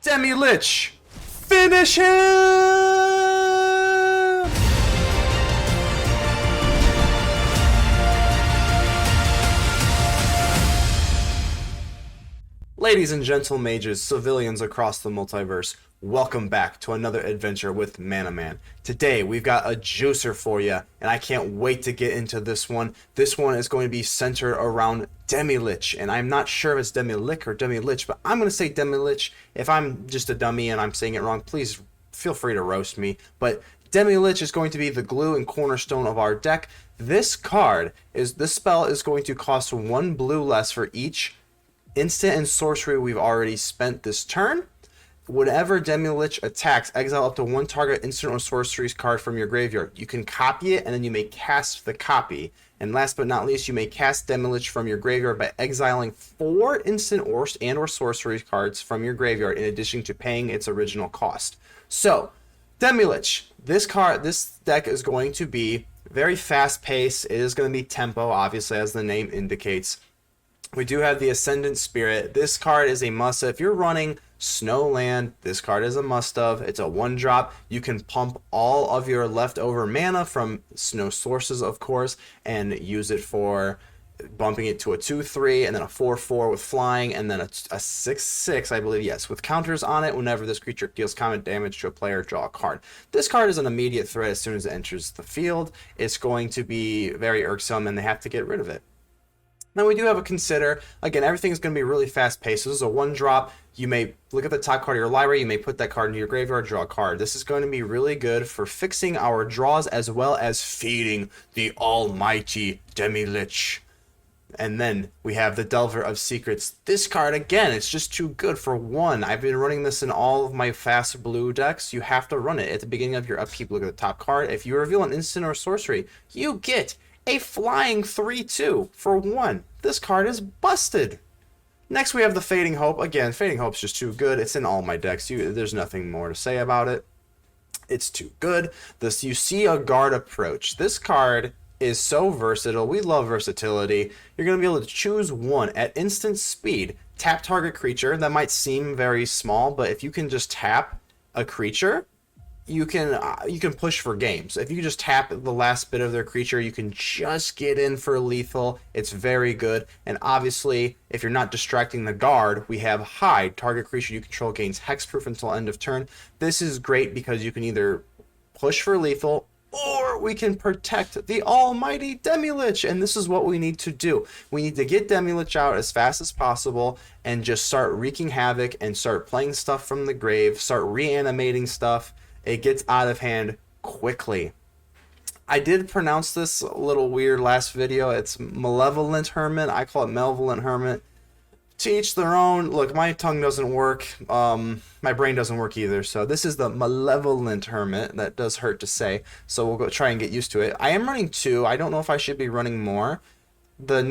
Demilich! Finish him! Ladies and gentle mages, civilians across the multiverse, welcome back to another adventure with ManaMan. Today, we've got a juicer for you, and I can't wait to get into this one. This one is going to be centered around Demilich, and I'm not sure if it's Demilich or Demilich, but I'm going to say Demilich. If I'm just a dummy and I'm saying it wrong, please feel free to roast me. But Demilich is going to be the glue and cornerstone of our deck. This spell is going to cost 1 blue less for each instant and sorcery we've already spent this turn. Whenever Demilich attacks, exile up to 1 target instant or sorcery card from your graveyard. You can copy it, and then you may cast the copy. And last but not least, you may cast Demilich from your graveyard by exiling 4 instant or sorcery cards from your graveyard in addition to paying its original cost. So, Demilich, this deck is going to be very fast-paced. It is going to be tempo, obviously, as the name indicates. We do have the Ascendant Spirit. This card is a must. If you're running Snowland, this card is a must-of. It's a 1-drop. You can pump all of your leftover mana from snow sources, of course, and use it for bumping it to a 2/3, and then a 4/4 with flying, and then a 6/6, I believe, yes, with counters on it. Whenever this creature deals combat damage to a player, draw a card. This card is an immediate threat as soon as it enters the field. It's going to be very irksome, and they have to get rid of it. Now we do have a consider. Again, everything is going to be really fast paced. So this is a 1-drop. You may look at the top card of your library. You may put that card into your graveyard, draw a card. This is going to be really good for fixing our draws as well as feeding the almighty Demilich. And then we have the Delver of Secrets. This card, again, it's just too good for 1. I've been running this in all of my fast blue decks. You have to run it at the beginning of your upkeep. Look at the top card. If you reveal an instant or sorcery, you get a flying 3/2 for 1. This card is busted. Next, we have the Fading Hope. Again, Fading Hope's just too good. It's in all my decks. There's nothing more to say about it. It's too good. You see a guard approach. This card is so versatile. We love versatility. You're going to be able to choose 1 at instant speed. Tap target creature. That might seem very small, but if you can just tap a creature, you can push for games. If you just tap the last bit of their creature, you can just get in for lethal. It's very good. And obviously, if you're not distracting the guard, we have Hide. Target creature you control gains hexproof until end of turn. This is great because you can either push for lethal, or we can protect the almighty Demilich, and this is what we need to do. We need to get Demilich out as fast as possible and just start wreaking havoc and start playing stuff from the grave, start reanimating stuff. It gets out of hand quickly. I did pronounce this a little weird last video. It's Malevolent Hermit. I call it Malevolent Hermit. To each their own. Look, my tongue doesn't work. My brain doesn't work either. So this is the Malevolent Hermit. That does hurt to say. So we'll go try and get used to it. I am running 2. I don't know if I should be running more. The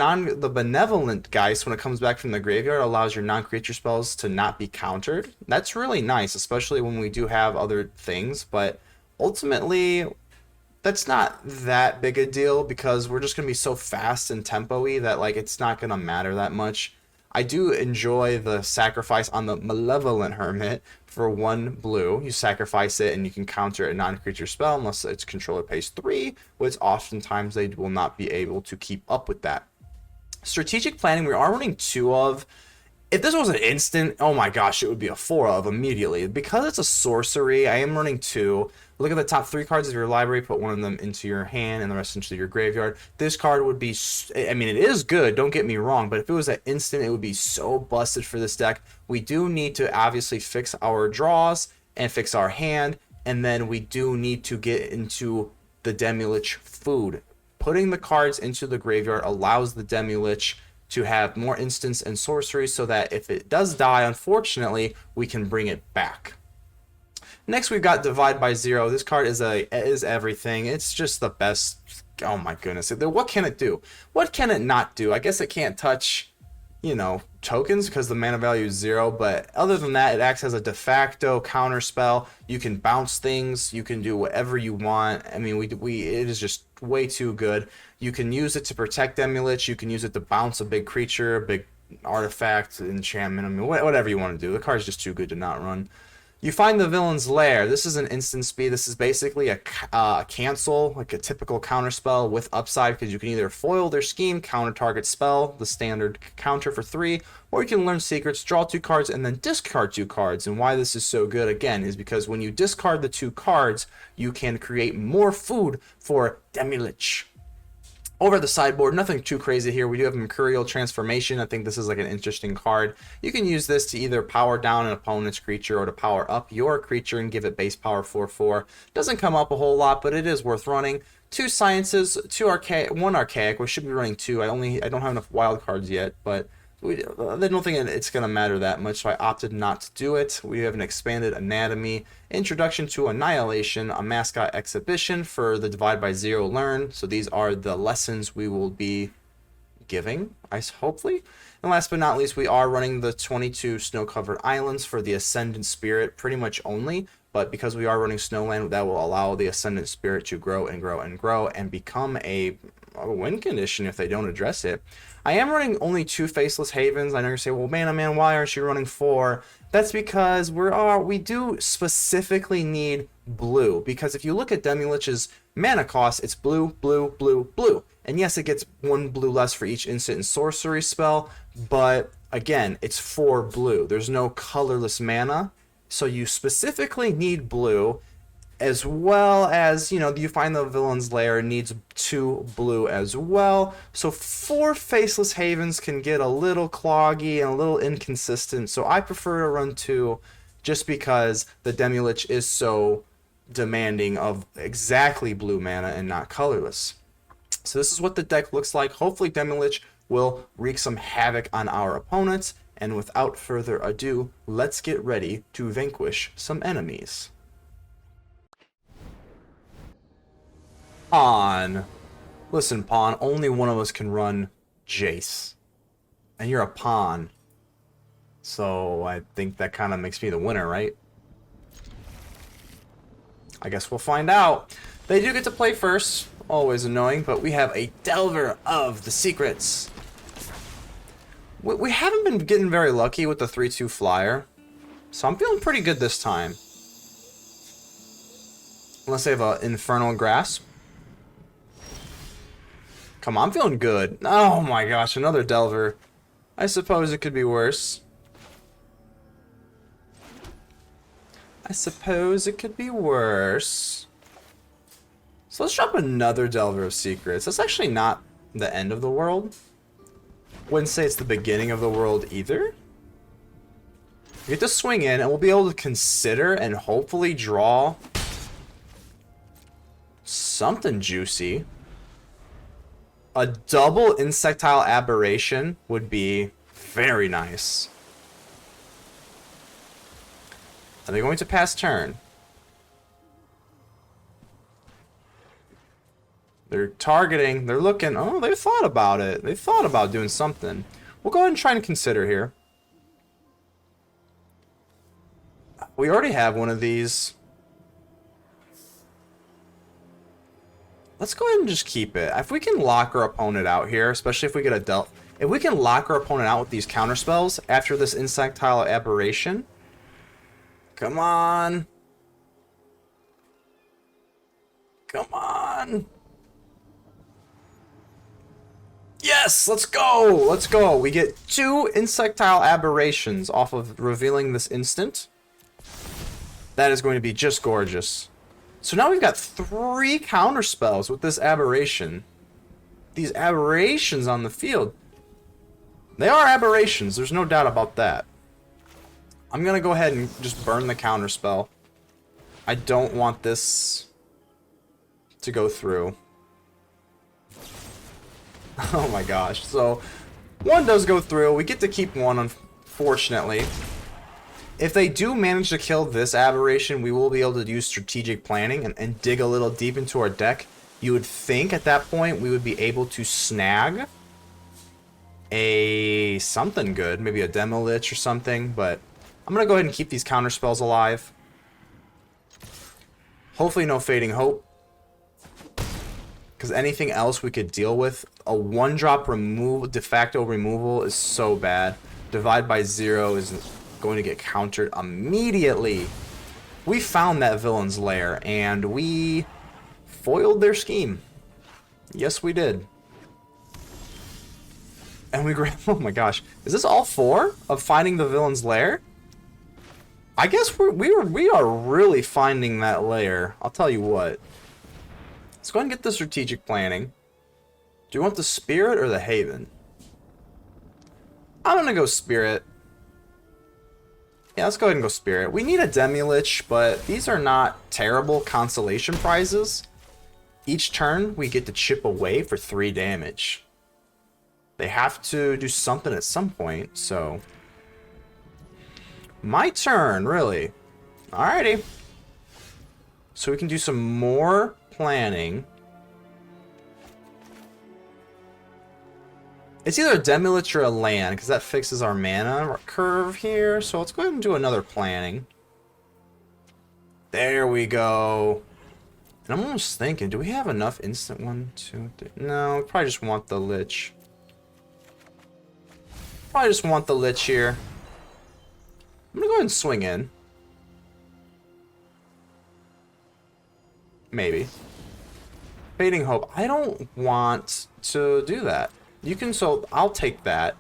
Benevolent Geist, when it comes back from the graveyard, allows your non-creature spells to not be countered. That's really nice, especially when we do have other things, but ultimately that's not that big a deal because we're just going to be so fast and tempo-y that it's not going to matter that much. I do enjoy the sacrifice on the Malevolent Hermit for 1 blue. You sacrifice it and you can counter a non-creature spell unless its controller pays 3, which oftentimes they will not be able to keep up with that. Strategic planning, we are running 2 of. If this was an instant, oh my gosh, it would be a 4 of immediately. Because it's a sorcery, I am running 2. Look at the top 3 cards of your library, put 1 of them into your hand and the rest into your graveyard. This card would be, I mean, it is good, don't get me wrong, but if it was an instant, it would be so busted for this deck. We do need to obviously fix our draws and fix our hand, and then we do need to get into the Demilich food. Putting the cards into the graveyard allows the Demilich to have more instants and sorcery so that if it does die, unfortunately, we can bring it back. Next, we've got Divide by Zero. This card is everything. It's just the best. Oh my goodness. What can it do? What can it not do? I guess it can't touch, tokens because the mana value is 0, but other than that, it acts as a de facto counter spell. You can bounce things. You can do whatever you want. I mean, it is just way too good. You can use it to protect Demilich. You can use it to bounce a big creature, a big artifact, enchantment, I mean, whatever you want to do. The card's just too good to not run. You find the villain's lair. This is an instant speed. This is basically a cancel, like a typical counter spell with upside, because you can either foil their scheme, counter target spell, the standard counter for 3, or you can learn secrets, draw 2 cards, and then discard 2 cards. And why this is so good, again, is because when you discard the 2 cards, you can create more food for Demilich. Over the sideboard, nothing too crazy here. We do have Mercurial Transformation. I think this is like an interesting card. You can use this to either power down an opponent's creature or to power up your creature and give it base power 4/4. Doesn't come up a whole lot, but it is worth running. 2 sciences, 2 archaic, 1 archaic. We should be running 2. I don't have enough wild cards yet, but I don't think it's going to matter that much, so I opted not to do it. We have an expanded anatomy, introduction to annihilation, a mascot exhibition for the divide by 0 learn. So these are the lessons we will be giving, hopefully. And last but not least, we are running the 22 snow-covered islands for the Ascendant Spirit, pretty much only. But because we are running Snowland, that will allow the Ascendant Spirit to grow and grow and grow and become a win condition if they don't address it. I am running only 2 Faceless Havens. I know you're saying, well, ManaMan, why aren't you running 4? That's because we do specifically need blue. Because if you look at Demilich's mana cost, it's blue, blue, blue, blue. And yes, it gets 1 blue less for each instant and sorcery spell, but again, it's 4 blue. There's no colorless mana, so you specifically need blue, as well as, you know, you find the villain's lair needs 2 blue as well. So 4 Faceless Havens can get a little cloggy and a little inconsistent. So I prefer to run 2 just because the Demilich is so demanding of exactly blue mana and not colorless. So this is what the deck looks like. Hopefully Demilich will wreak some havoc on our opponents. And without further ado, let's get ready to vanquish some enemies. Pawn. Listen, Pawn, only one of us can run Jace. And you're a pawn. So I think that kind of makes me the winner, right? I guess we'll find out. They do get to play first. Always annoying, but we have a Delver of the Secrets. We haven't been getting very lucky with the 3/2 flyer. So I'm feeling pretty good this time. Unless they have an Infernal Grasp. Come on, I'm feeling good. Oh my gosh, another Delver. I suppose it could be worse. So let's drop another Delver of Secrets. That's actually not the end of the world. Wouldn't say it's the beginning of the world either. We get to swing in, and we'll be able to consider and hopefully draw something juicy. A double Insectile Aberration would be very nice. Are they going to pass turn? They're targeting, they're looking, oh, they've thought about it. They've thought about doing something. We'll go ahead and try and consider here. We already have one of these. Let's go ahead and just keep it. If we can lock our opponent out here, especially if we get a if we can lock our opponent out with these counter spells after this Insectile Aberration. Come on. Come on. Yes, let's go. Let's go. We get 2 Insectile Aberrations off of revealing this instant. That is going to be just gorgeous. So now we've got 3 counter spells with this aberration. These aberrations on the field. They are aberrations. There's no doubt about that. I'm going to go ahead and just burn the counter spell. I don't want this to go through. Oh my gosh. So 1 does go through. We get to keep 1, unfortunately. If they do manage to kill this aberration, we will be able to use strategic planning and dig a little deep into our deck. You would think at that point we would be able to snag a something good, maybe a Demilich or something, but I'm going to go ahead and keep these counter spells alive. Hopefully no Fading Hope. Because anything else we could deal with. A 1-drop removal, de facto removal is so bad. Divide by 0 is going to get countered immediately. We found that villain's lair, and we foiled their scheme. Yes, we did. And we grabbed... Oh my gosh. Is this all 4 of finding the villain's lair? I guess we are really finding that lair. I'll tell you what. Let's go ahead and get the strategic planning. Do you want the Spirit or the Haven? I'm gonna go Spirit. Yeah, let's go ahead and go Spirit. We need a Demilich, but these are not terrible consolation prizes. Each turn, we get to chip away for 3 damage. They have to do something at some point, so... My turn, really. Alrighty. So we can do some more planning. It's either a Demilich or a land, because that fixes our mana curve here. So let's go ahead and do another planning. There we go. And I'm almost thinking, do we have enough instant 1, 2, 3? No, we probably just want the Lich. Probably just want the Lich here. I'm gonna go ahead and swing in. Maybe. Fading Hope. I don't want to do that. You can, so I'll take that.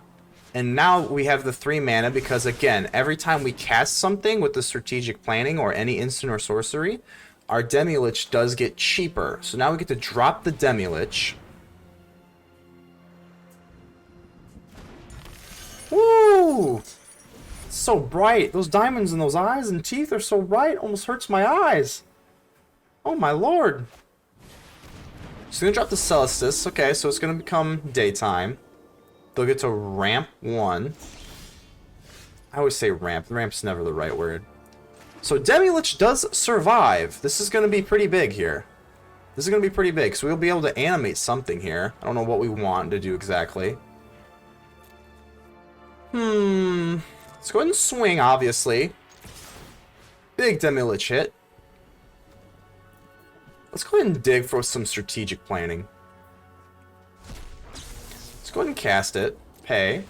And now we have the 3 mana because, again, every time we cast something with the strategic planning or any instant or sorcery, our Demilich does get cheaper. So now we get to drop the Demilich. Woo! It's so bright. Those diamonds in those eyes and teeth are so bright. Almost hurts my eyes. Oh my lord. So gonna drop the Celestis. Okay, so it's gonna become daytime. They'll get to ramp 1. I always say ramp. Ramp's never the right word. So Demilich does survive. This is gonna be pretty big here. This is gonna be pretty big. So we'll be able to animate something here. I don't know what we want to do exactly. Let's go ahead and swing, obviously. Big Demilich hit. Let's go ahead and dig for some strategic planning. Let's go ahead and cast it. Pay.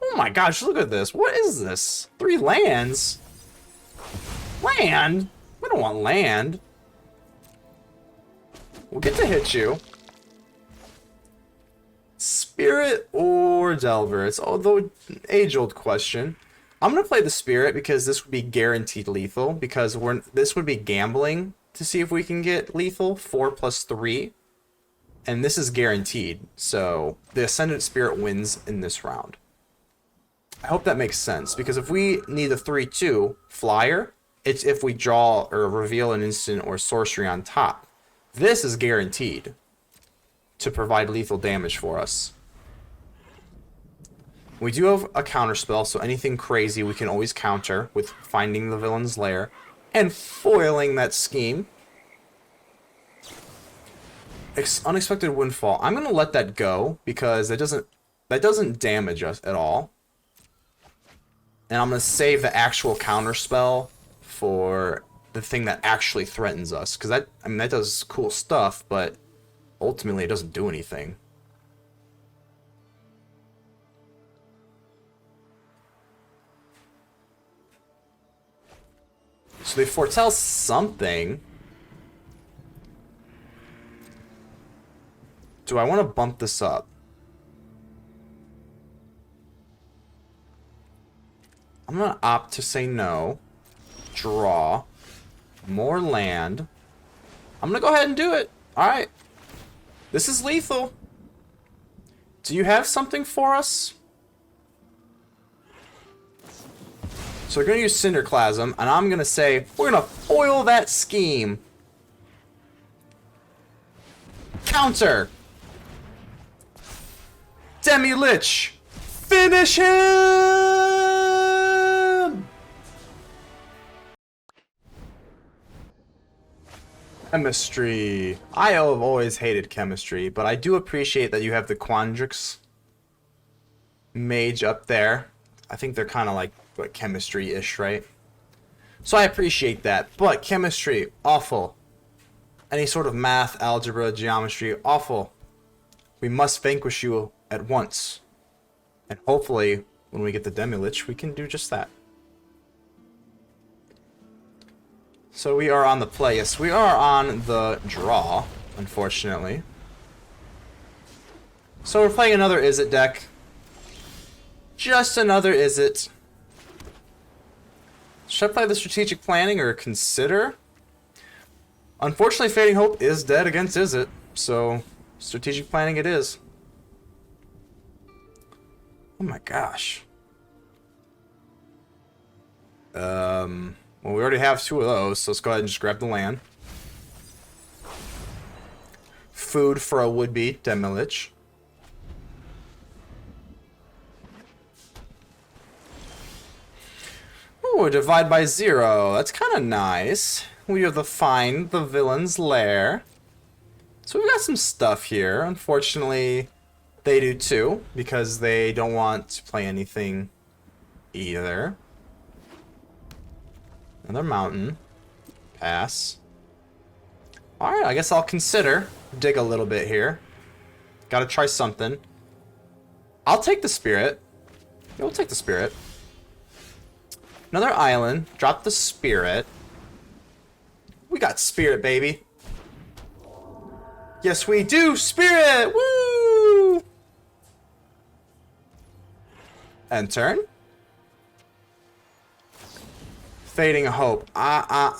Oh my gosh, look at this. What is this? 3 lands? Land? We don't want land. We'll get to hit you. Spirit or Delver? It's although age-old question. I'm gonna play the Spirit because this would be guaranteed lethal. Because this would be gambling to see if we can get lethal 4+3, and this is guaranteed. So the Ascendant Spirit wins in this round. I hope that makes sense because if we need a 3/2 flyer, it's if we draw or reveal an instant or sorcery on top. This is guaranteed to provide lethal damage for us. We do have a counter spell, so anything crazy we can always counter with finding the villain's lair and foiling that scheme. Unexpected Windfall. I'm gonna let that go because that doesn't damage us at all. And I'm gonna save the actual counter spell for the thing that actually threatens us, because that does cool stuff, but ultimately it doesn't do anything. So they foretell something. Do I want to bump this up? I'm going to opt to say no. Draw. More land. I'm going to go ahead and do it. Alright. This is lethal. Do you have something for us? So we're going to use Cinderclasm, and I'm going to say, we're going to foil that scheme. Counter. Demilich. Finish him! Chemistry. I have always hated chemistry, but I do appreciate that you have the Quandrix mage up there. I think they're kind of like what, chemistry-ish, right? So I appreciate that, but chemistry, awful. Any sort of math, algebra, geometry, awful. We must vanquish you at once. And hopefully, when we get the Demilich, we can do just that. So we are on the play. Yes, we are on the draw, unfortunately. So we're playing another Is It deck. Just another Is It. Should I play the strategic planning or consider? Unfortunately, Fading Hope is dead against Is It. So, strategic planning it is. Oh my gosh. Well, we already have 2 of those, so let's go ahead and just grab the land. Food for a would-be Demilich. Ooh, divide by 0. That's kind of nice. We have find the villain's lair. So we've got some stuff here. Unfortunately, they do too, because they don't want to play anything either. Another mountain. Pass. Alright, I guess I'll consider. Dig a little bit here. Gotta try something. I'll take the spirit. We'll take the spirit. Another island. Drop the spirit. We got spirit, baby. Yes, we do. Spirit! Woo! End turn. Fading Hope. Let's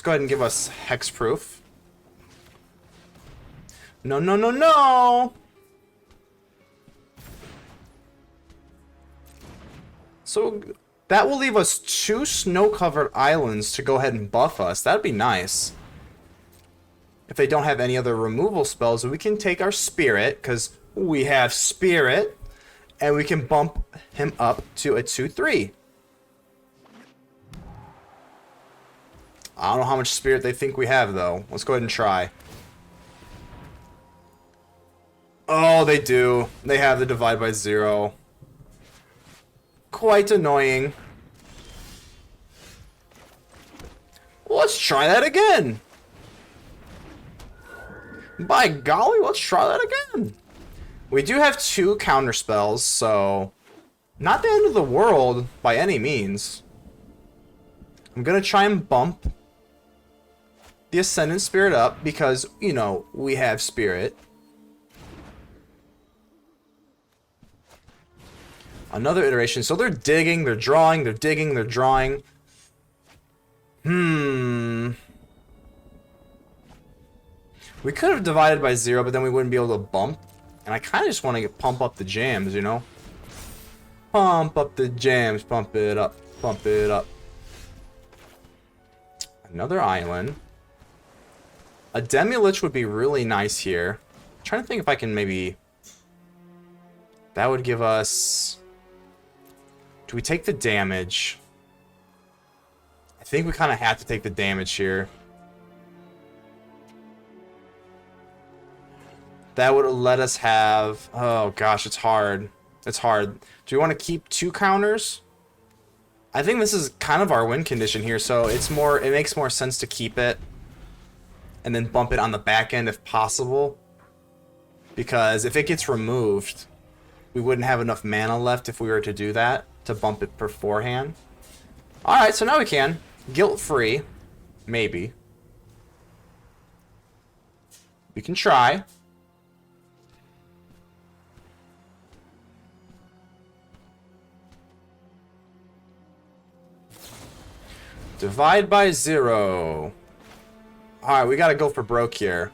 go ahead and give us hexproof. No, no, no, no! So that will leave us 2 snow-covered islands to go ahead and buff us. That'd be nice. If they don't have any other removal spells, we can take our spirit, because we have spirit, and we can bump him up to a 2/3. I don't know how much spirit they think we have, though. Let's go ahead and try. Oh, they do. They have the divide by 0. Quite annoying. Let's try that again. By golly, let's try that again. We do have 2 counter spells, so not the end of the world by any means. I'm gonna try and bump the Ascendant Spirit up because, you know, we have Spirit. Another iteration. So they're digging, they're drawing, they're digging, they're drawing. We could have divided by 0, but then we wouldn't be able to bump. And I kind of just want to pump up the jams, you know? Pump up the jams, pump it up, pump it up. Another island. A Demilich would be really nice here. I'm trying to think if I can maybe... That would give us... Do we take the damage? I think we kind of have to take the damage here. That would let us have... Oh gosh, it's hard. It's hard. Do we want to keep 2 counters? I think this is kind of our win condition here, so it's more. It makes more sense to keep it and then bump it on the back end if possible. Because if it gets removed, we wouldn't have enough mana left if we were to do that, to bump it beforehand. Alright, so now we can. Guilt-free. Maybe. We can try. Divide by 0. Alright, we gotta go for broke here.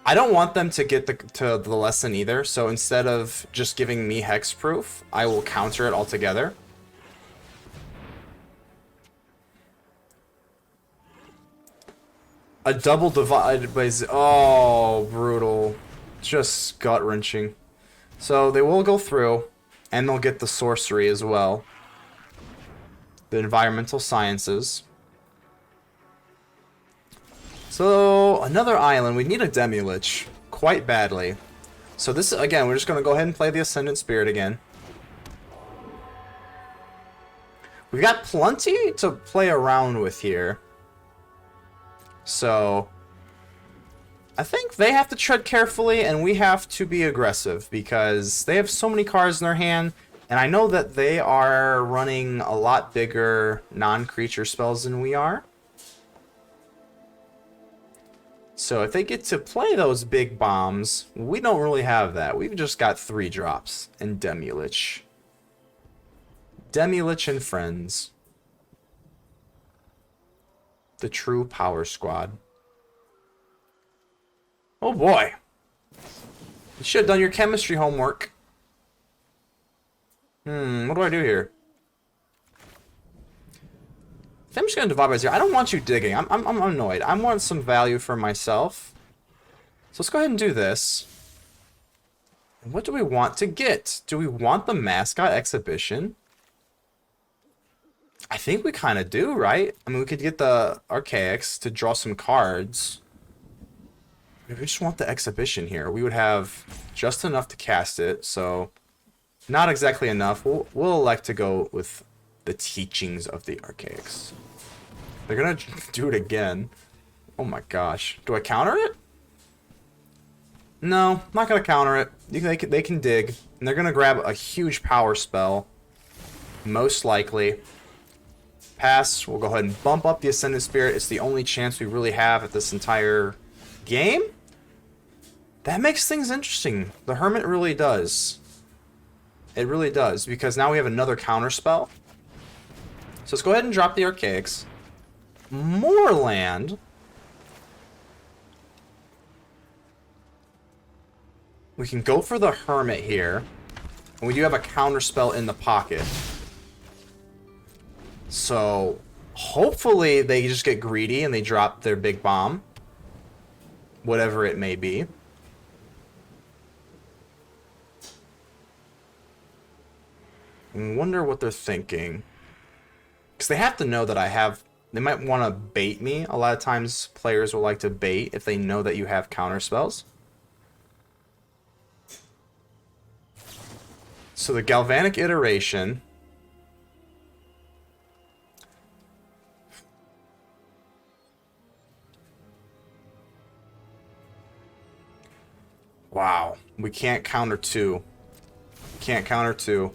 I don't want them to get to the lesson either, so instead of just giving me hexproof, I will counter it altogether. A double divide by 0. Oh, brutal. Just gut-wrenching. So they will go through, and they'll get the sorcery as well. The environmental sciences. So, another island. We need a Demilich quite badly. So this, again, we're just going to go ahead and play the Ascendant Spirit again. We've got plenty to play around with here. So I think they have to tread carefully and we have to be aggressive because they have so many cards in their hand, and I know that they are running a lot bigger non-creature spells than we are. So if they get to play those big bombs, we don't really have that. We've just got 3 drops and Demilich. Demilich and friends. The true power squad. Oh boy. You should have done your chemistry homework. What do I do here? I'm just gonna divide by 0. I don't want you digging. I'm annoyed. I want some value for myself. So let's go ahead and do this. What do we want to get? Do we want the mascot exhibition? I think we kind of do, right? I mean, we could get the Archaics to draw some cards. We just want the exhibition here. We would have just enough to cast it, so not exactly enough. We'll elect to go with the teachings of the Archaics. They're gonna do it again. Oh my gosh. Do I counter it? No, not gonna counter it. They can dig. And they're gonna grab a huge power spell. Most likely. Pass. We'll go ahead and bump up the Ascendant Spirit. It's the only chance we really have at this entire game. That makes things interesting. The Hermit really does. It really does. Because now we have another counter spell. So let's go ahead and drop the Archaics. More land. We can go for the Hermit here. And we do have a counter spell in the pocket. So hopefully they just get greedy and they drop their big bomb. Whatever it may be. I wonder what they're thinking. Because they have to know that I have... They might want to bait me. A lot of times players will like to bait if they know that you have counter spells. So the Galvanic Iteration. Wow. We can't counter 2. Can't counter 2.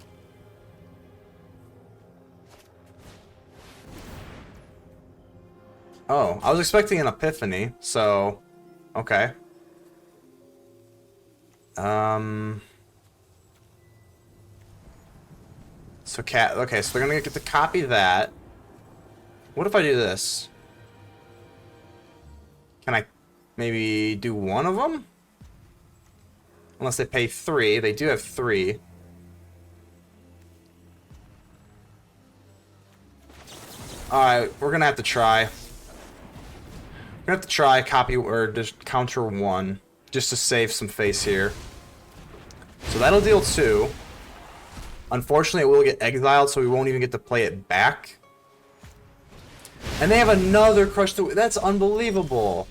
Oh, I was expecting an Epiphany, so... Okay. So okay, so they're gonna get to copy that. What if I do this? Can I maybe do one of them? Unless they pay 3. They do have 3. Alright, we're gonna have to try. We're gonna have to try copy or just counter 1 just to save some face here. So that'll deal 2. Unfortunately, it will get exiled, so we won't even get to play it back. And they have another Crush the... That's unbelievable.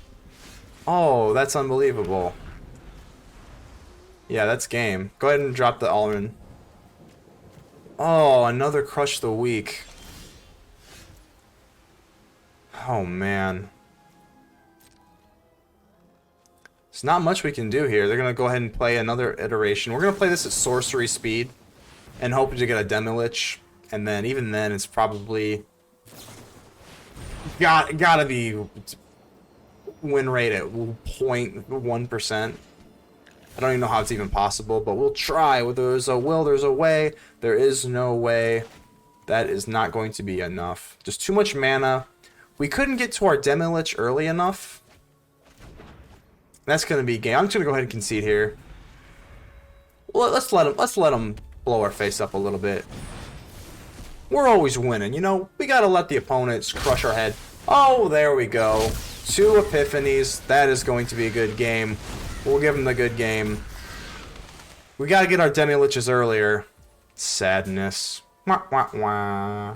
Oh, that's unbelievable. Yeah, that's game. Go ahead and drop the Almond. Oh, another Crush the Weak. Oh, man. There's not much we can do here. They're going to go ahead and play another iteration. We're going to play this at sorcery speed and hope to get a Demilich. And then, even then, it's probably... Gotta be win rate at 0.1%. I don't even know how it's even possible, but we'll try. There's a will, there's a way. There is no way. That is not going to be enough. Just too much mana. We couldn't get to our Demilich early enough. That's going to be game. I'm just going to go ahead and concede here. Well, let's let him blow our face up a little bit. We're always winning, you know. We got to let the opponents crush our head. Oh, there we go. 2 Epiphanies. That is going to be a good game. We'll give them the good game. We got to get our Demiliches earlier. Sadness. Wah, wah, wah.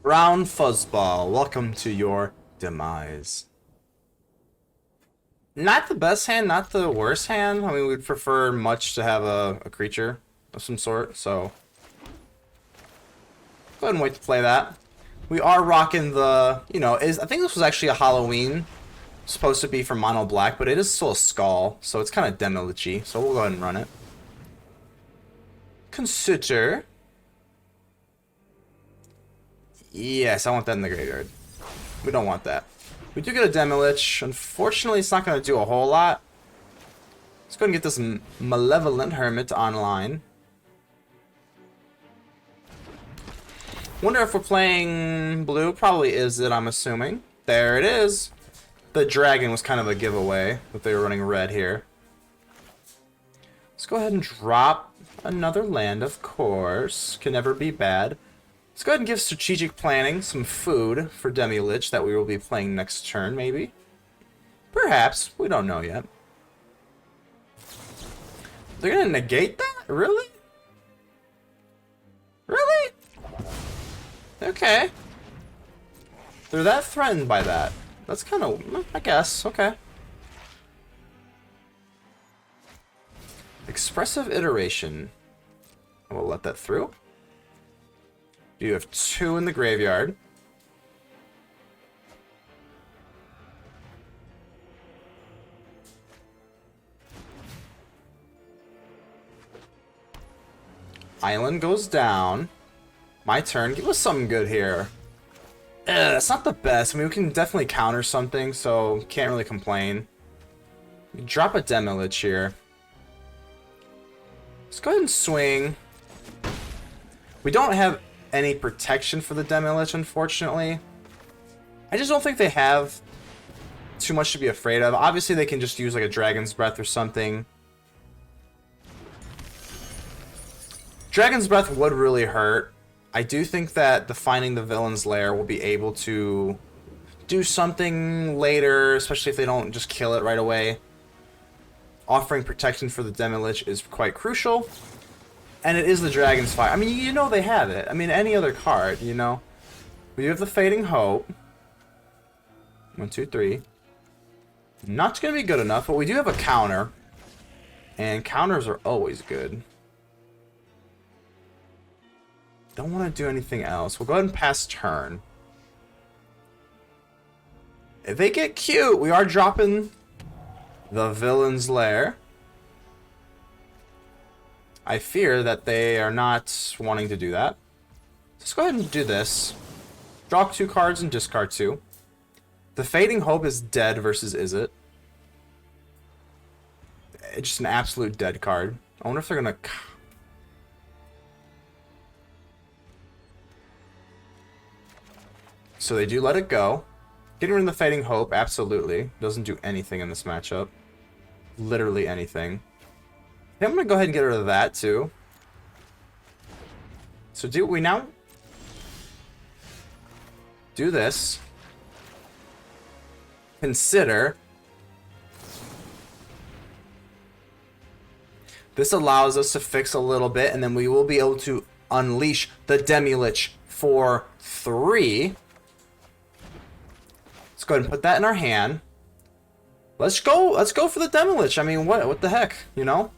Round Fuzzball. Welcome to your demise. Not the best hand, not the worst hand. I mean, we'd prefer much to have a creature of some sort, so... Go ahead and wait to play that. We are rocking the, you know, I think this was actually a Halloween. Supposed to be for mono black, but it is still a skull, so it's kind of Demilich-y, so we'll go ahead and run it. Consider. Yes, I want that in the graveyard. We don't want that. We do get a Demilich. Unfortunately, it's not going to do a whole lot. Let's go ahead and get this Malevolent Hermit online. Wonder if we're playing blue. Probably is it, I'm assuming. There it is. The dragon was kind of a giveaway that they were running red here. Let's go ahead and drop another land, of course. Can never be bad. Let's go ahead and give strategic planning some food for Demilich that we will be playing next turn, maybe. Perhaps. We don't know yet. They're going to negate that? Really? Really? Okay. They're that threatened by that. That's kind of, I guess, okay. Expressive Iteration. We'll let that through. You have 2 in the graveyard. Island goes down. My turn. Give us something good here. It's not the best. I mean, we can definitely counter something, so can't really complain. Drop a Demilich here. Let's go ahead and swing. We don't have any protection for the Demilich, unfortunately. I just don't think they have too much to be afraid of. Obviously, they can just use like a Dragon's Breath or something. Dragon's Breath would really hurt. I do think that Defining the Villain's Lair will be able to do something later, especially if they don't just kill it right away. Offering protection for the Demilich is quite crucial. And it is the Dragon's Fire. I mean, you know they have it. I mean, any other card, you know. We have the Fading Hope. 1, 2, 3. Not going to be good enough, but we do have a counter. And counters are always good. Don't want to do anything else. We'll go ahead and pass turn. If they get cute, we are dropping the Villain's Lair. I fear that they are not wanting to do that. Let's go ahead and do this. Draw 2 cards and discard 2. The Fading Hope is dead versus Is It. It's just an absolute dead card. I wonder if they're going to... So they do let it go. Getting rid of the Fading Hope, absolutely. Doesn't do anything in this matchup. Literally anything. I'm going to go ahead and get rid of that, too. So do we now... do this. Consider. This allows us to fix a little bit, and then we will be able to unleash the Demilich for 3. Let's go ahead and put that in our hand. Let's go for the Demilich. I mean, what the heck, you know?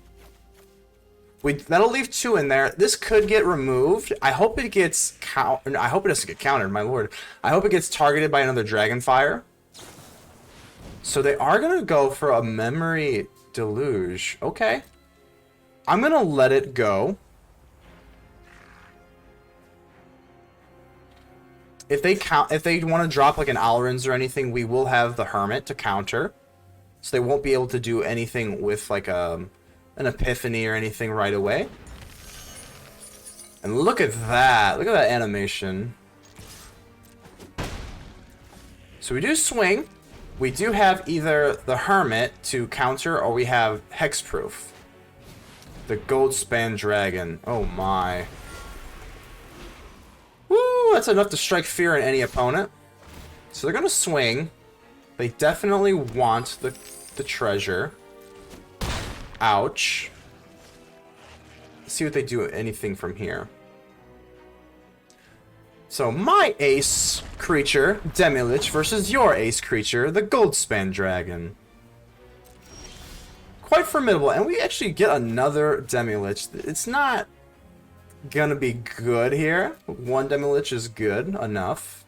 That'll leave 2 in there. This could get removed. I hope it gets I hope it doesn't get countered, my lord. I hope it gets targeted by another Dragonfire. So they are gonna go for a Memory Deluge. Okay. I'm gonna let it go. If they want to drop like an Alrins or anything, we will have the Hermit to counter. So they won't be able to do anything with like an Epiphany or anything right away. And look at that. Look at that animation. So we do swing. We do have either the Hermit to counter or we have Hexproof. The Goldspan Dragon. Oh my. Woo! That's enough to strike fear in any opponent. So they're going to swing. They definitely want the treasure. Ouch. Let's see what they do anything from here. So my ace creature, Demilich, versus your ace creature, the Goldspan Dragon. Quite formidable, and we actually get another Demilich. It's not gonna be good here. One Demilich is good enough.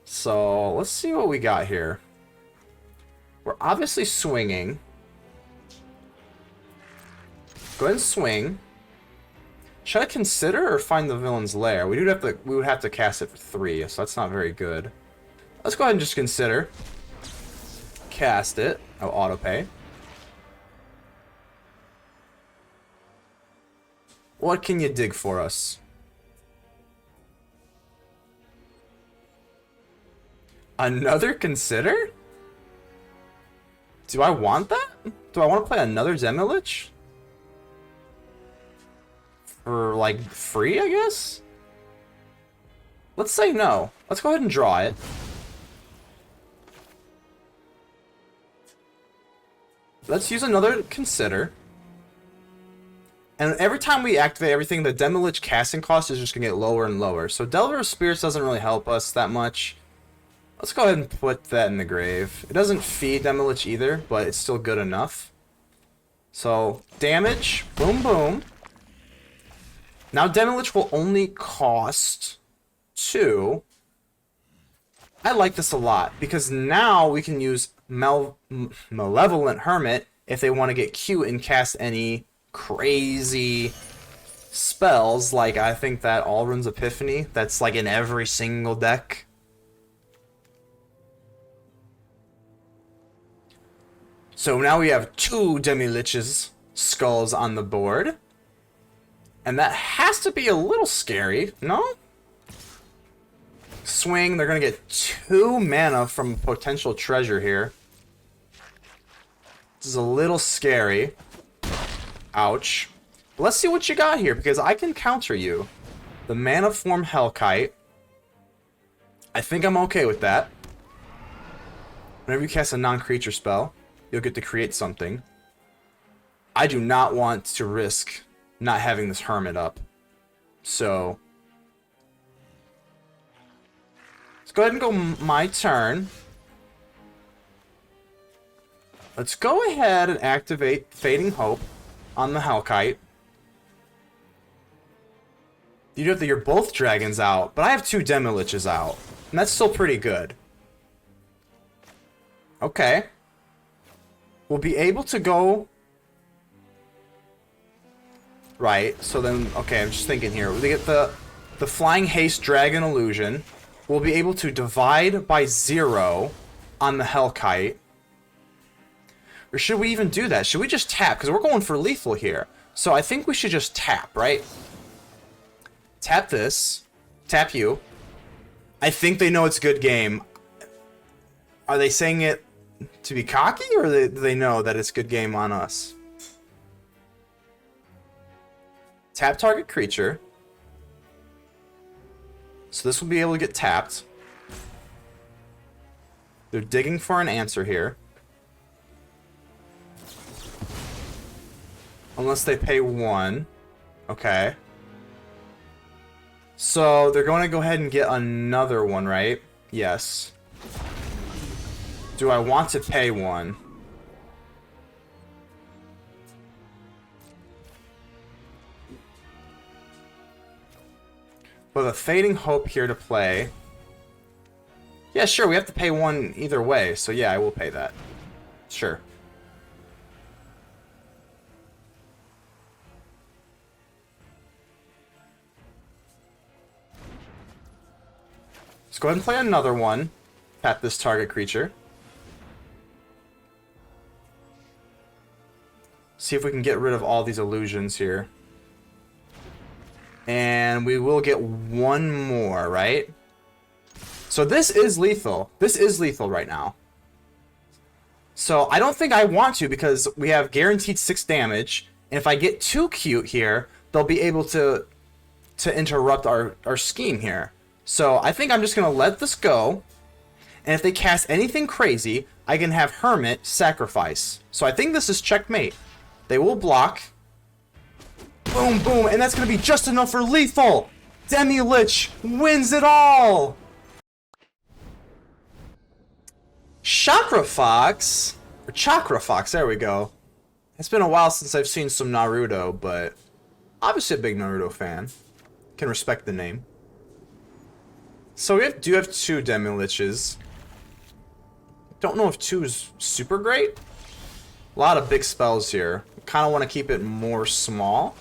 So let's see what we got here. We're obviously swinging. Go ahead and swing. Should I consider or find the villain's lair? We would have to cast it for 3, so that's not very good. Let's go ahead and just consider. Cast it. Oh, autopay. What can you dig for us? Another consider? Do I want that? Do I want to play another Demilich? For, like, free, I guess? Let's say no. Let's go ahead and draw it. Let's use another consider. And every time we activate everything, the Demilich casting cost is just going to get lower and lower. So Delver of Spirits doesn't really help us that much. Let's go ahead and put that in the grave. It doesn't feed Demilich either, but it's still good enough. So, damage. Boom, boom. Now Demilich will only cost 2. I like this a lot, because now we can use Malevolent Hermit if they want to get cute and cast any crazy spells, like I think that Alrund's Epiphany, that's like in every single deck. So now we have 2 Demilich's skulls on the board. And that has to be a little scary, no? Swing, they're going to get 2 mana from potential treasure here. This is a little scary. Ouch. But let's see what you got here, because I can counter you. The Mana Form Hellkite. I think I'm okay with that. Whenever you cast a non-creature spell, you'll get to create something. I do not want to risk not having this Hermit up. So let's go ahead and go my turn. Let's go ahead and activate Fading Hope on the Hellkite. You have your both dragons out, but I have 2 Demiliches out. And that's still pretty good. Okay. We'll be able to go... Right, so then... Okay, I'm just thinking here. We get the Flying Haste Dragon Illusion. We'll be able to divide by 0 on the Hellkite. Or should we even do that? Should we just tap? Because we're going for lethal here. So I think we should just tap, right? Tap this. Tap you. I think they know it's a good game. Are they saying it to be cocky, or do they know that it's a good game on us? Tap target creature. So this will be able to get tapped. They're digging for an answer here. Unless they pay 1. Okay. So they're going to go ahead and get another one, right? Yes. Do I want to pay 1? With a Fading Hope here to play. Yeah, sure, we have to pay 1 either way, so yeah, I will pay that. Sure. Let's go ahead and play another one. Tap this target creature. See if we can get rid of all these illusions here. And we will get 1 more, right? So this is lethal. This is lethal right now. So I don't think I want to, because we have guaranteed 6 damage. And if I get too cute here, they'll be able to interrupt our scheme here. So I think I'm just going to let this go. And if they cast anything crazy, I can have Hermit sacrifice. So I think this is checkmate. They will block. Boom, boom. And that's going to be just enough for lethal. Demilich wins it all. Chakra Fox. Or Chakra Fox. There we go. It's been a while since I've seen some Naruto, but Obviously a big Naruto fan. Can respect the name. So we do have 2 Demiliches. Don't know if 2 is super great. A lot of big spells here. Kind of want to keep it more small.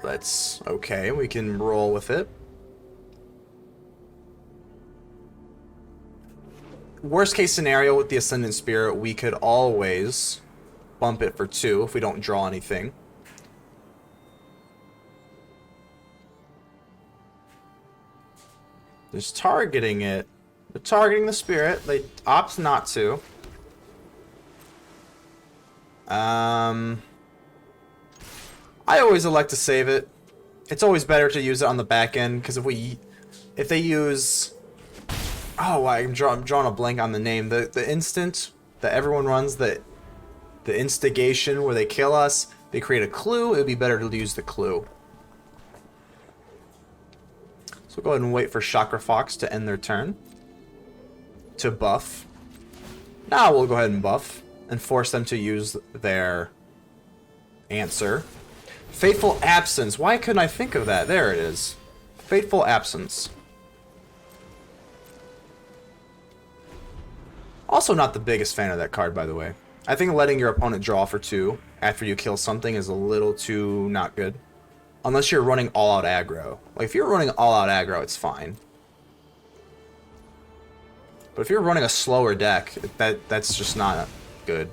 Let's... Okay, we can roll with it. Worst case scenario with the Ascendant Spirit, we could always bump it for 2 if we don't draw anything. Just targeting it. They're targeting the spirit. They opt not to. I always elect to save it. It's always better to use it on the back end, because if they use... Oh, I'm drawing a blank on the name. The instant that everyone runs, the instigation where they kill us, they create a clue. It would be better to use the clue. So we'll go ahead and wait for Chakra Fox to end their turn. To buff. Now we'll go ahead and buff and force them to use their answer. Fateful Absence. Why couldn't I think of that? There it is. Fateful Absence. Also not the biggest fan of that card, by the way. I think letting your opponent draw for 2 after you kill something is a little too not good. Unless you're running all-out aggro. Like, if you're running all-out aggro, it's fine. But if you're running a slower deck, that's just not good.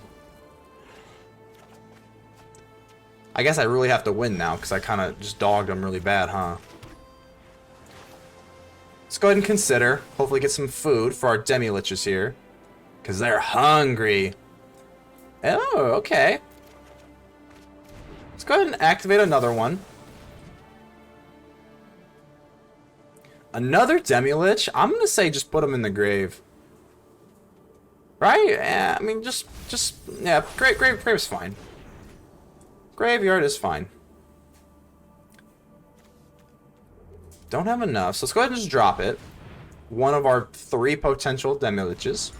I guess I really have to win now, because I kind of just dogged them really bad, huh? Let's go ahead and consider. Hopefully get some food for our Demiliches here. Because they're hungry. Oh, okay. Let's go ahead and activate another one. Another Demilich? I'm going to say just put them in the grave. Right? Yeah, I mean, yeah, grave is fine. Graveyard is fine. Don't have enough, so let's go ahead and just drop it. One of our 3 potential Demiliches.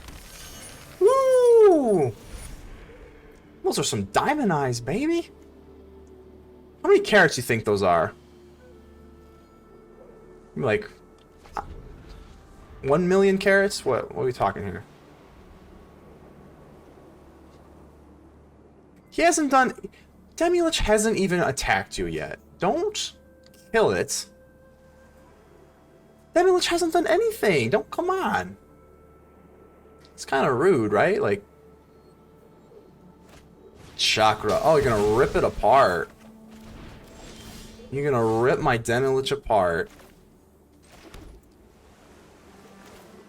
Woo! Those are some diamond eyes, baby. How many carats do you think those are? Like 1 million carats? What are we talking here? He hasn't done... Demilich hasn't even attacked you yet. Don't kill it. Demilich hasn't done anything. Don't... Come on. It's kind of rude, right? Like... Chakra. Oh, you're gonna rip it apart. You're gonna rip my Demilich apart.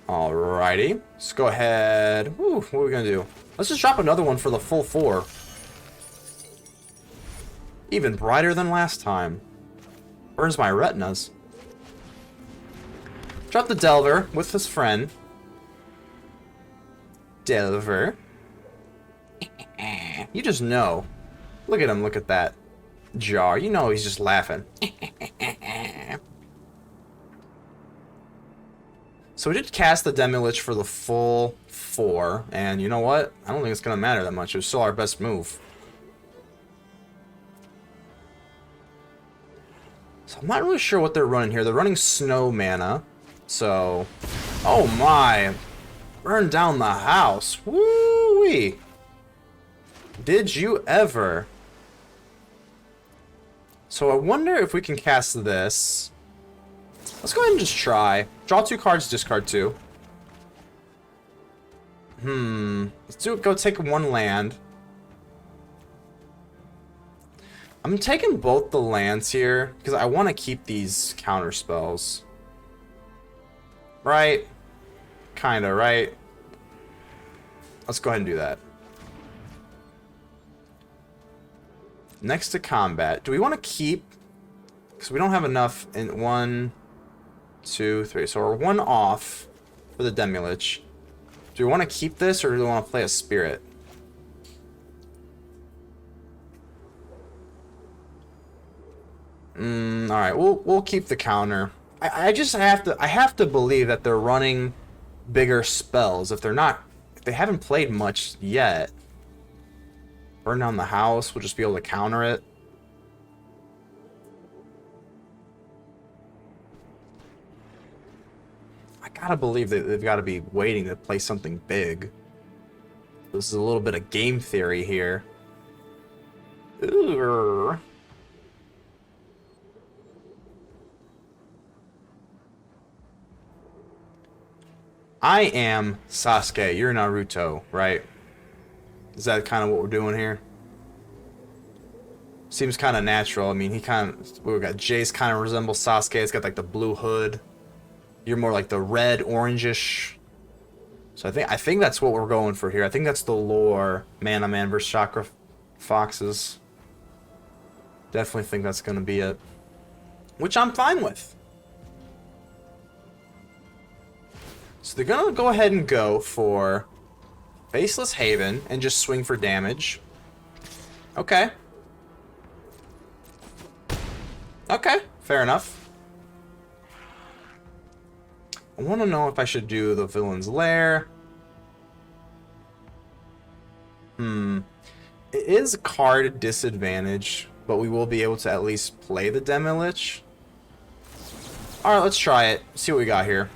Alrighty. Let's go ahead. Ooh, what are we gonna do? Let's just drop another one for the full 4. Even brighter than last time. Burns my retinas. Drop the Delver with his friend. Delver. You just know. Look at him, look at that jar. You know he's just laughing. So we did cast the Demilich for the full 4, and you know what? I don't think it's going to matter that much. It was still our best move. So I'm not really sure what they're running here. They're running snow mana. So, oh my. Burn down the house. Woo-wee. Did you ever? So I wonder if we can cast this. Let's go ahead and just try. Draw 2 cards, discard 2. Let's go take 1 land. I'm taking both the lands here because I want to keep these counter spells. Right? Kinda, right? Let's go ahead and do that. Next to combat. Do we want to keep... Because we don't have enough in 1, 2, 3. So we're 1 off for the Demilich. Do we want to keep this or do we want to play a spirit? Alright, we'll keep the counter. I just have to believe that they're running bigger spells. If they haven't played much yet. Burn down the house. We'll just be able to counter it. I gotta believe that they've got to be waiting to play something big. This is a little bit of game theory here. Ooh. I am Sasuke. You're Naruto, right? Is that kind of what we're doing here? Seems kind of natural. I mean, we got Jace kind of resembles Sasuke. It's got like the blue hood. You're more like the red, orangish. So I think that's what we're going for here. I think that's the lore. ManaMan versus Chakra Foxes. Definitely think that's going to be it. Which I'm fine with. So they're going to go ahead and go for Faceless Haven and just swing for damage. Okay. Okay, fair enough. I want to know if I should do the Villain's Lair. It is card disadvantage, but we will be able to at least play the Demilich. Alright, let's try it. See what we got here.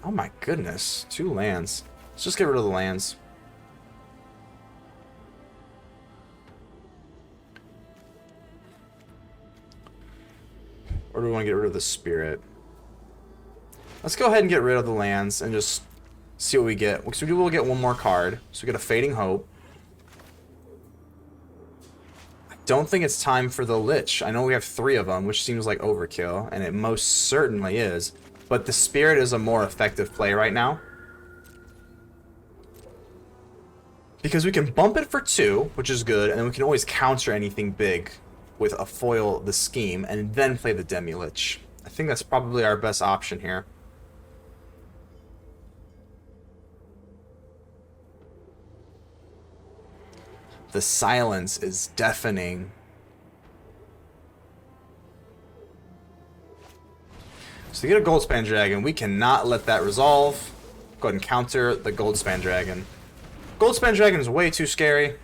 Oh my goodness, 2 lands. Let's just get rid of the lands. Or do we want to get rid of the Spirit? Let's go ahead and get rid of the lands and just see what we get. Because we will get one more card. So we get a Fading Hope. I don't think it's time for the Lich. I know we have 3 of them, which seems like overkill. And it most certainly is. But the Spirit is a more effective play right now. Because we can bump it for 2, which is good. And then we can always counter anything big with a Foil the Scheme. And then play the Demilich. I think that's probably our best option here. The silence is deafening. So you get a Goldspan Dragon. We cannot let that resolve. Go ahead and counter the Goldspan Dragon. Goldspan Dragon is way too scary.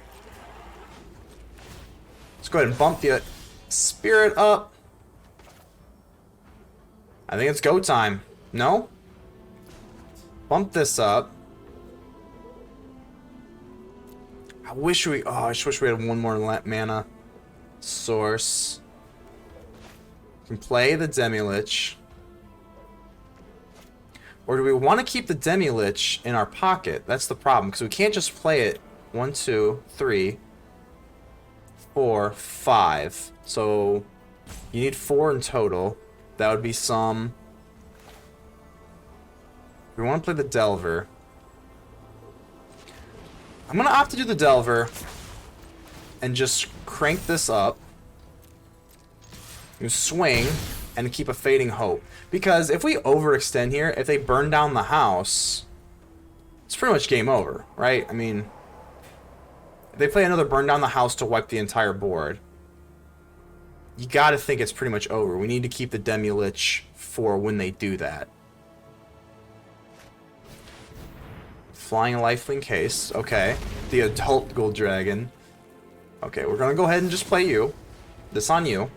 Let's go ahead and bump the Spirit up. I think it's go time. No? Bump this up. I wish we had one more mana source. We can play the Demilich. Or do we want to keep the Demilich in our pocket? That's the problem, because we can't just play it 1, 2, 3, 4, 5. So you need 4 in total. That would be some. We want to play the Delver. I'm going to opt to do the Delver and just crank this up. You swing and keep a Fading Hope. Because if we overextend here, if they burn down the house, it's pretty much game over, right? I mean, if they play another burn down the house to wipe the entire board, you got to think it's pretty much over. We need to keep the Demilich for when they do that. Flying Lifelink Case. Okay. The Adult Gold Dragon. Okay, we're going to go ahead and just play you. This on you.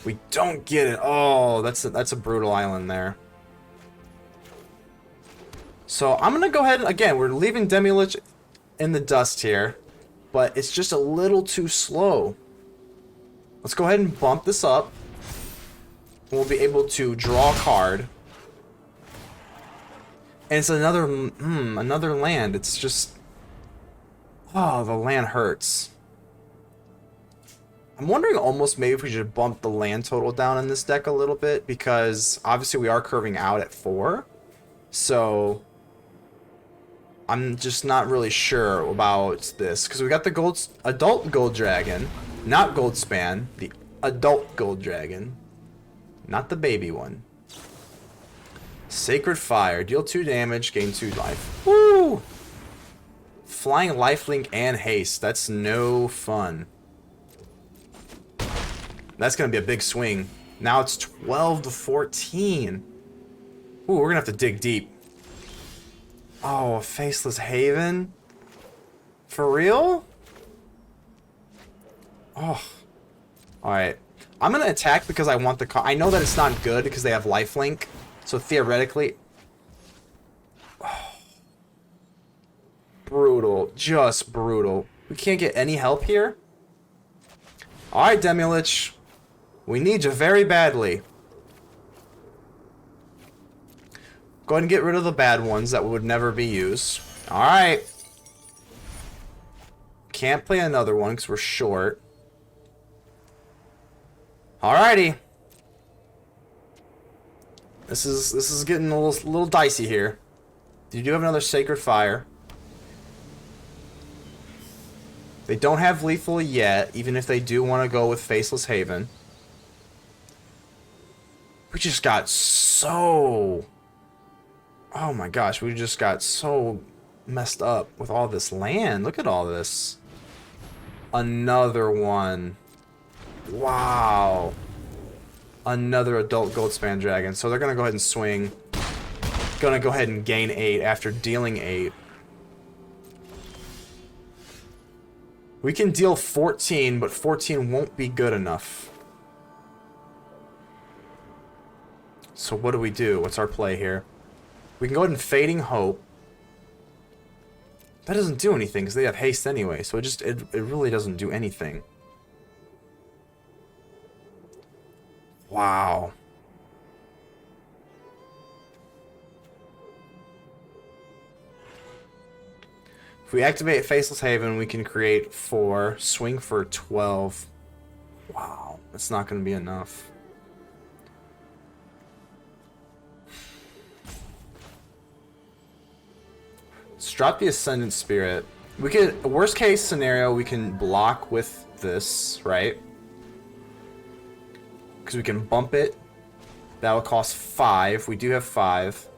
We don't get it. Oh, that's a brutal island there. So I'm going to go ahead and, again, we're leaving Demilich in the dust here. But it's just a little too slow. Let's go ahead and bump this up. We'll be able to draw a card. And it's another land. It's just... Oh, the land hurts. I'm wondering almost maybe if we should bump the land total down in this deck a little bit. Because obviously we are curving out at 4. So... I'm just not really sure about this. Because we got the Adult Gold Dragon. Not Goldspan. The Adult Gold Dragon. Not the baby one. Sacred Fire. Deal 2 damage, gain 2 life. Woo! Flying Lifelink and Haste. That's no fun. That's going to be a big swing. Now it's 12 to 14. Ooh, we're going to have to dig deep. Oh, a Faceless Haven? For real? Oh. Alright. I'm gonna attack because I want the I know that it's not good because they have lifelink. So theoretically... Oh. Brutal. Just brutal. We can't get any help here? Alright, Demilich. We need you very badly. Go ahead and get rid of the bad ones that would never be used. Alright. Can't play another one because we're short. Alrighty. This is getting a little dicey here. You do have another Sacred Fire. They don't have lethal yet, even if they do want to go with Faceless Haven. We just got so... Oh my gosh, we just got so messed up with all this land. Look at all this. Another one. Wow. Another adult Goldspan Dragon. So they're going to go ahead and swing. Going to go ahead and gain 8 after dealing 8. We can deal 14, but 14 won't be good enough. So what do we do? What's our play here? We can go ahead and Fading Hope. That doesn't do anything because they have haste anyway, so it really doesn't do anything. Wow. If we activate Faceless Haven, we can create 4, swing for 12. Wow, that's not going to be enough. Let's drop the Ascendant Spirit. We could, worst case scenario, we can block with this, right? Because we can bump it. That will cost 5. We do have 5.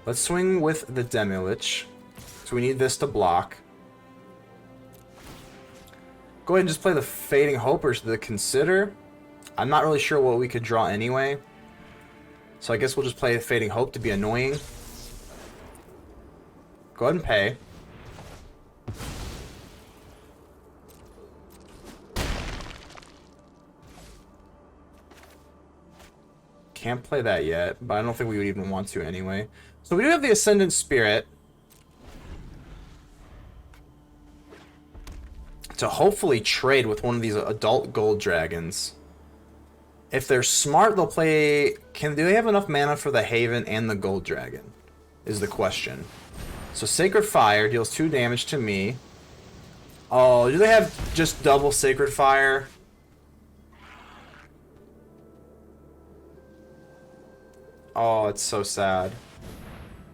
Let's swing with the Demilich. So we need this to block. Go ahead and just play the Fading Hope or the Consider. I'm not really sure what we could draw anyway. So I guess we'll just play the Fading Hope to be annoying. Go ahead and pay. Can't play that yet, but I don't think we would even want to anyway. So we do have the Ascendant Spirit to hopefully trade with one of these adult gold dragons. If they're smart, they'll play... Do they have enough mana for the Haven and the gold dragon? Is the question. So Sacred Fire deals 2 damage to me. Oh, do they have just double Sacred Fire? Oh, it's so sad.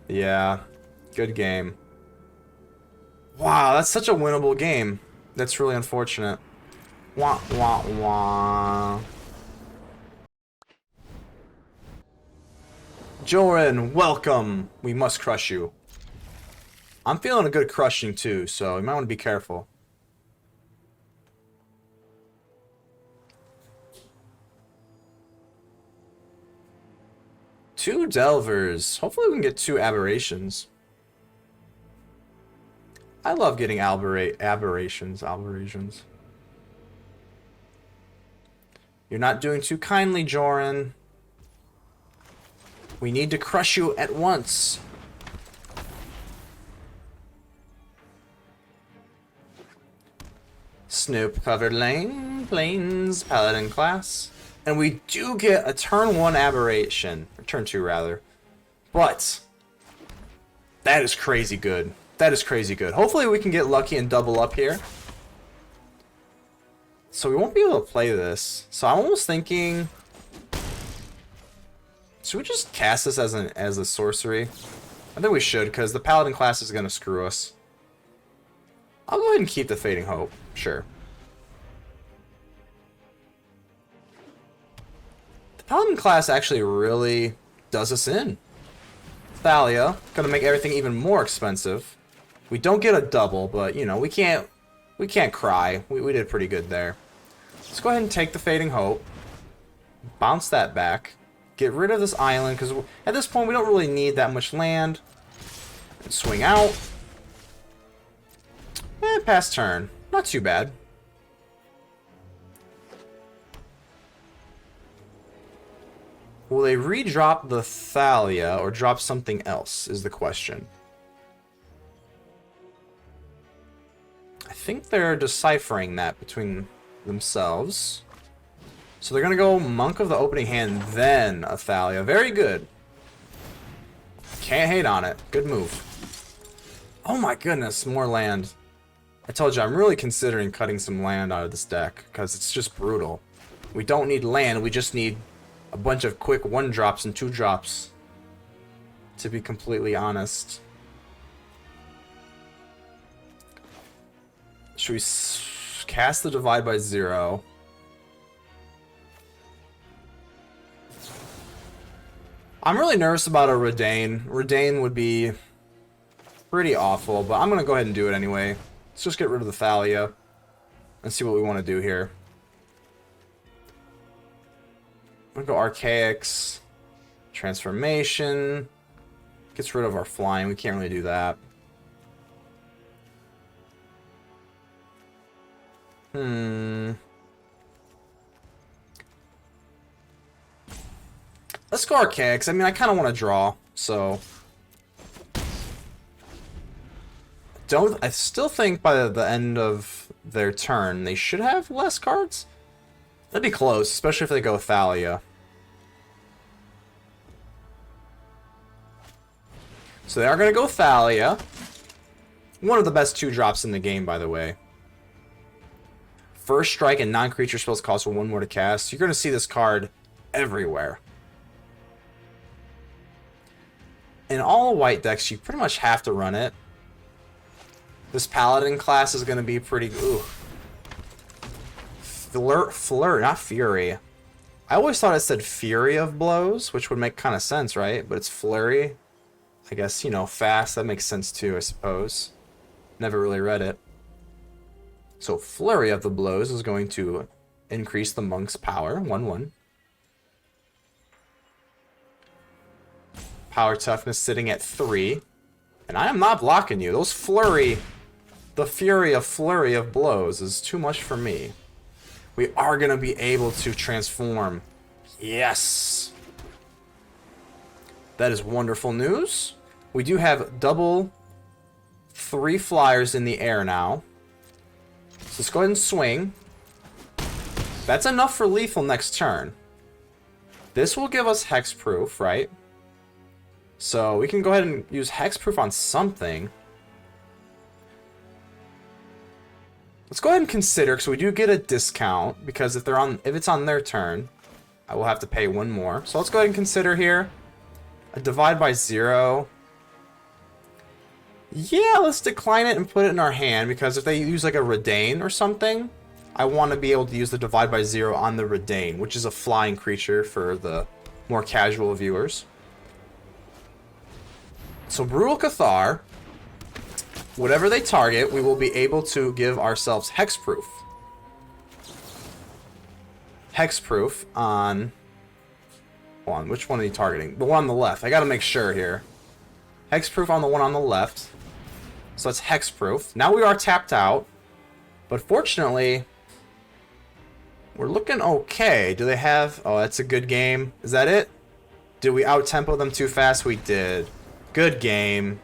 Yeah. Good game. Wow, that's such a winnable game. That's really unfortunate. Wah, wah, wah. Joran, welcome. We must crush you. I'm feeling a good crushing too, so you might want to be careful. Two Delvers. Hopefully we can get 2 Aberrations. I love getting aberrations. You're not doing too kindly, Joran. We need to crush you at once. Snoop covered lane, plains, paladin class. And we do get a turn 1 aberration. Or turn 2 rather. But that is crazy good. That is crazy good. Hopefully we can get lucky and double up here. So we won't be able to play this. So I'm almost thinking, should we just cast this as a sorcery? I think we should, because the paladin class is gonna screw us. I'll go ahead and keep the Fading Hope. Sure. The paladin class actually really does us in. Thalia, gonna make everything even more expensive. We don't get a double, but you know, we can't cry. We did pretty good there. Let's go ahead and take the Fading Hope. Bounce that back. Get rid of this island, because at this point we don't really need that much land. And swing out. Pass turn. Not too bad. Will they redrop the Thalia or drop something else is the question. I think they're deciphering that between themselves. So they're going to go Monk of the opening hand, then a Thalia. Very good. Can't hate on it. Good move. Oh my goodness, more land. I told you, I'm really considering cutting some land out of this deck, because it's just brutal. We don't need land, we just need a bunch of quick 1-drops and 2-drops, to be completely honest. Should we cast the Divide by 0? I'm really nervous about a Redain. Redain would be pretty awful, but I'm going to go ahead and do it anyway. Let's just get rid of the Thalia and see what we want to do here. I'm going to go Archaics. Transformation. Gets rid of our flying. We can't really do that. Let's go Archaics. I mean, I kind of want to draw, so... I still think by the end of their turn, they should have less cards. That'd be close, especially if they go Thalia. So they are going to go Thalia. One of the best 2-drops in the game, by the way. First strike and non-creature spells cost 1 more to cast. You're going to see this card everywhere. In all white decks, you pretty much have to run it. This Paladin class is going to be pretty... Ooh. Fleur, not Fury. I always thought it said Fury of Blows, which would make kind of sense, right? But it's Flurry. I guess, you know, fast. That makes sense too, I suppose. Never really read it. So Flurry of the Blows is going to increase the monk's power. 1/1. Power toughness sitting at 3. And I am not blocking you. Those Flurry... The Flurry of Blows is too much for me. We are going to be able to transform. Yes! That is wonderful news. We do have double 3 flyers in the air now. So let's go ahead and swing. That's enough for lethal next turn. This will give us hexproof, right? So we can go ahead and use hexproof on something. Let's go ahead and consider, because we do get a discount, because if it's on their turn, I will have to pay 1 more. So let's go ahead and consider here a Divide by 0. Yeah, let's decline it and put it in our hand, because if they use like a Redain or something, I want to be able to use the Divide by 0 on the Redain, which is a flying creature for the more casual viewers. So Brutal Cathar. Whatever they target, we will be able to give ourselves hexproof. Hexproof on... Hold on, which one are you targeting? The one on the left. I gotta make sure here. Hexproof on the one on the left. So that's hexproof. Now we are tapped out. But fortunately, we're looking okay. Do they have... Oh, that's a good game. Is that it? Did we out-tempo them too fast? We did. Good game.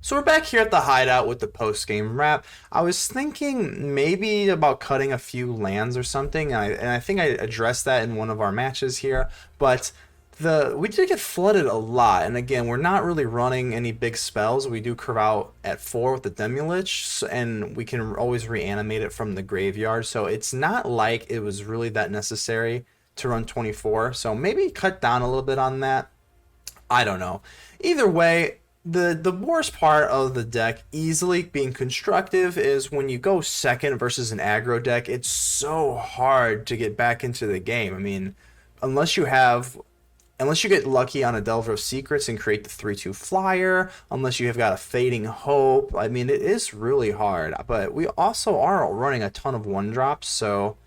So we're back here at the hideout with the post-game wrap. I was thinking maybe about cutting a few lands or something, and I think I addressed that in one of our matches here, but we did get flooded a lot, and again, we're not really running any big spells. We do curve out at 4 with the Demilich, and we can always reanimate it from the graveyard, so it's not like it was really that necessary to run 24, so maybe cut down a little bit on that. I don't know. Either way, the worst part of the deck easily being constructive is when you go second versus an aggro deck, it's so hard to get back into the game. I mean, unless you get lucky on a Delver of Secrets and create the 3/2 flyer, unless you have got a Fading Hope, I mean, it is really hard. But we also are running a ton of 1-drops, so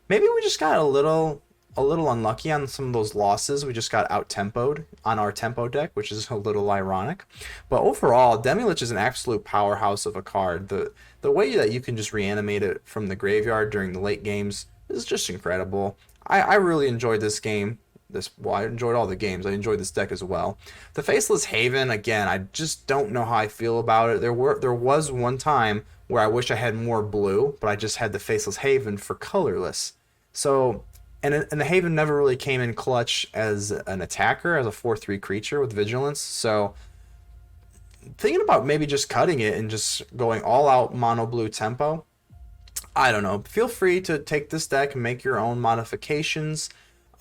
maybe we just got a little a little unlucky on some of those losses. We just got out-tempoed on our tempo deck, which is a little ironic. But overall, Demilich is an absolute powerhouse of a card. The way that you can just reanimate it from the graveyard during the late games is just incredible. I really enjoyed this game. Well, I enjoyed all the games. I enjoyed this deck as well. The Faceless Haven, again, I just don't know how I feel about it. There was one time where I wish I had more blue, but I just had the Faceless Haven for colorless. So, and the Haven never really came in clutch as an attacker, as a 4/3 creature with Vigilance. So, thinking about maybe just cutting it and just going all out mono blue tempo. I don't know. Feel free to take this deck and make your own modifications.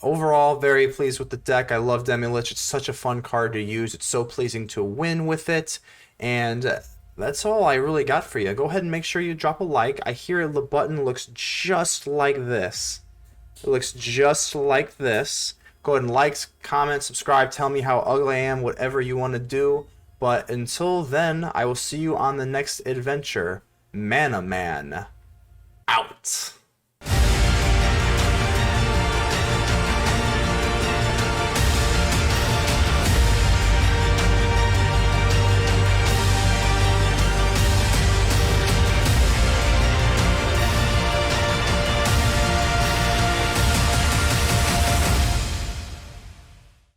Overall, very pleased with the deck. I love Demilich. It's such a fun card to use. It's so pleasing to win with it. And that's all I really got for you. Go ahead and make sure you drop a like. I hear the button looks just like this. It looks just like this. Go ahead and like, comment, subscribe. Tell me how ugly I am, whatever you want to do. But until then, I will see you on the next adventure. ManaMan out.